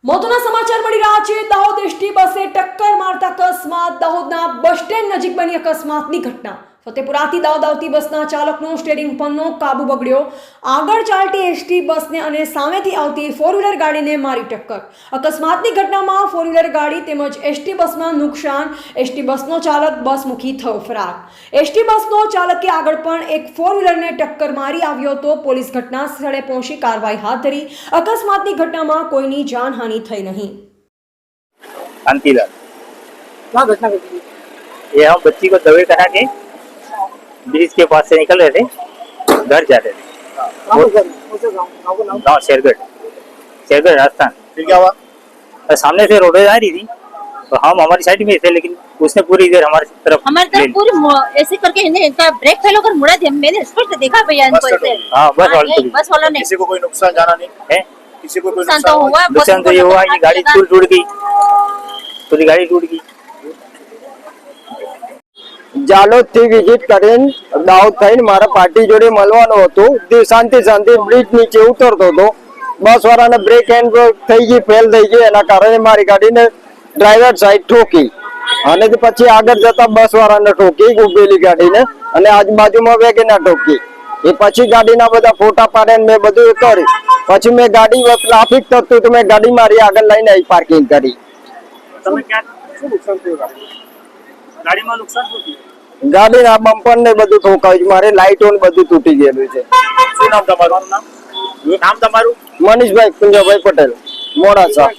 મોતના સમાચાર મળી રહ્યા છે। દાહોદ એસટી બસે ટક્કર મારતા અકસ્માત। દાહોદના બસ સ્ટેન્ડ નજીક બની અકસ્માતની ઘટના। ફતેપુરાથી દાહોદ આવતી બસના ચાલકનો સ્ટીયરિંગ પરનો કાબુ બગડ્યો। આગળ ચાલતી એસટી બસને અને સામેથી આવતી ફોર વ્હીલર ગાડીને મારી ટક્કર। અકસ્માતની ઘટનામાં ફોર વ્હીલર ગાડી તેમજ એસટી બસમાં નુકસાન। એસટી બસનો ચાલક બસ મૂકી થયો ફરાર। એસટી બસનો ચાલકે આગળ પણ એક ફોર વ્હીલરને ટક્કર મારી આવ્યો હતો। પોલીસ ઘટના સ્થળે પહોંચી કાર્યવાહી હાથ ધરી। અકસ્માતની ઘટનામાં કોઈની જાનહાનિ થઈ नहीं। शांतिलाल, क्या घटना घटी? ये हम बच्ची को दवाई करा के ब्रिज के पास से निकल रहे थे, घर जा रहे थे। कहाँ पर घर? कौन से गाँव का नाम? गाँव शेरगढ़ राजस्थान। फिर क्या हुआ? और सामने से रोड आ रही थी, तो हम हमारी साइड में थे, लेकिन उसने पूरी देर हमारी तरफ पूरी ऐसे करके इनका ब्रेक फेल होकर मुड़ा दिया। मैंने स्पष्ट देखा भैया इनको ऐसे। हाँ, बस वाला ने किसी को कोई नुकसान जाना नहीं है। किसी को कोई नुकसान तो हुआ। नुकसान तो ये हुआ कि गाड़ी टूट गई, पूरी गाड़ी टूट गई। જાલોદ થી વિઝિટ કરીને દાહોદ થઈને મારા પાર્ટી જોડે મળવાનું હતું। તે શાંતિ બ્રિજ નીચે ઉતરતો હતો। બસ વાળાને બ્રેક હેન્ડ થઈ ગઈ, ફેલ થઈ ગઈ, એના કારણે મારી ગાડીને ડ્રાઈવર સાઈડ ઠોકી અને પછી આગળ જતા બસ વાળાને ઠોકી ઉભેલી ગાડીને અને આજુબાજુમાં વેગેનાર ઠોકી। એ પછી ગાડીના બધા ફોટા પાડ્યા મેં બધું કર્યું। પછી મેં ગાડી ટ્રાફિક થતું તો મેં ગાડી મારી આગળ લઈને આવી પાર્કિંગ કરી। તમે ક્યાં શું નુકસાન થયું ગાડીમાં નુકસાન શું થયું? ગાડીના બમ્પર ને બધું ઠોકાયું છે, મારે લાઈટો ને બધું તૂટી ગયેલું છે। શું નામ તમારું? નામ તમારું? મનીષભાઈ કુંજાભાઈ પટેલ, મોડાસા।